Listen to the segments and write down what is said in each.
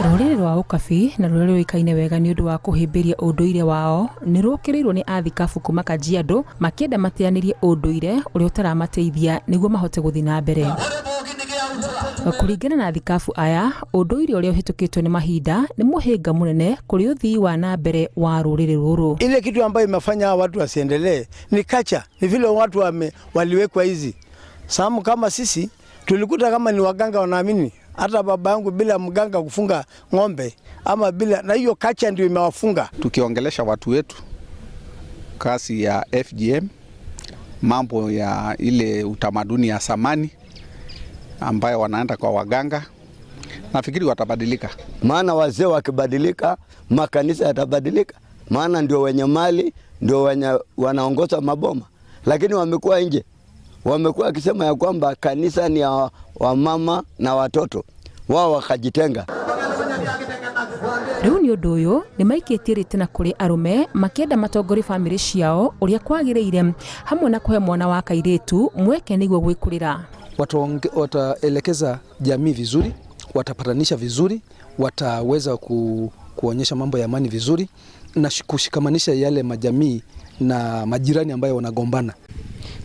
Rũrĩrĩ rwa Ukabi na rũrĩrĩ rũikaine wega nĩ ũndũ wa kũhĩmbĩria ũndũire wao nĩ rũkĩrĩirwo nĩ athikabu kuma Kajiado makĩenda mateanĩrie ũndũire ũrĩa ũtaramateithia nĩguo mahote gũthiĩ na mbere. Kũringana na athikabu aya, ũndũire ũrĩa ũhĩtũkĩtwo nĩ mahinda nĩ mũhĩnga mũnene kũrĩ ũthii wa na mbere wa rũrĩrĩ rũrũ. Ile kitu ambayo imefanya watu wasiendelee ni culture, ni vile watu waliwekwa hizi. Samu kama sisi tulikuta kama ni waganga wanaamini. Hata baba yangu bila mganga kufunga ng'ombe ama bila, na hiyo culture ndio imewafunga. Tukiongelesha watu wetu kasi ya FGM, mambo ya ile utamaduni ya samani ambayo wanaenda kwa waganga, nafikiri watabadilika. Maana wazee wakibadilika, makanisa yatabadilika. Maana ndio wenye mali, ndio wenye wanaongoza maboma. Lakini wamekuwa nje. Wamekuwa akisema ya kwamba kanisa ni ya wamama na watoto. Wao wakajitenga. Riu ni ũndũ ũyũ nĩ maikĩtie rĩtana kũrĩ arume makĩenda matongori family ciao ũrĩa kwagĩrĩire hamwe na kũhe mwana wa kairĩtu mweke nĩguo gwĩkũrĩra. Wataelekeza jamii vizuri, watapatanisha vizuri, wataweza kuonyesha mambo ya amani vizuri na kushikamanisha yale majamii na majirani ambayo wanagombana.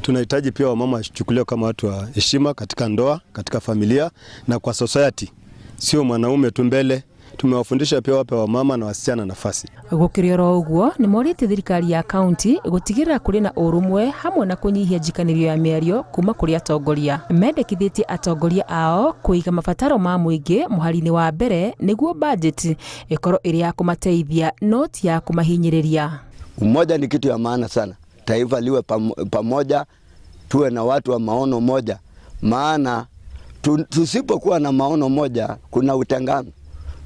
Tunahitaji pia wamama wachukuliwe kama watu wa heshima katika ndoa, katika familia na kwa society. Sio mwanaume tu mbele. Tumewafundisha pia wape wamama na wasichana nafasi. Gũkĩrĩo ũguo nĩ morĩte thirikari ya kaunti gũtigĩrĩra kũrĩ na ũrũmwe hamwe na kũnyihia njikanĩrio ya mĩario kuma kũrĩ atongoria. Mendekithĩtie atongoria ao kũiga mabataro ma mũingĩ mũhari-inĩ wa mbere nĩguo budget ĩkorwo ĩrĩ ya kũmateithia no ti ya kũmahinyĩrĩria. Umoja ni kitu ya maana sana. Taifa liwe pamoja, tuwe na watu wa maono moja. Maana tusipokuwa na maono moja kuna utengano.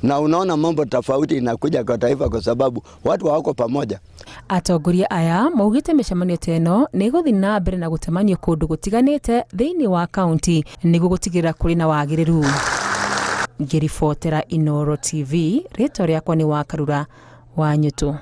Na unaona mambo tofauti inakuja kwa taifa kwa sababu watu hawako pamoja. Atongoria aya maugĩte mĩcemanio ta ĩno nĩ gũthiĩ na mbere na gũtemanio kũndũ gũtiganĩte thĩinĩ wa kaunti nĩguo gũtigĩrĩra kũrĩ na wagĩrĩru. Ngĩribotera Inooro TV, rĩtwa rĩakwa nĩ Wakarura Wanyũtũ.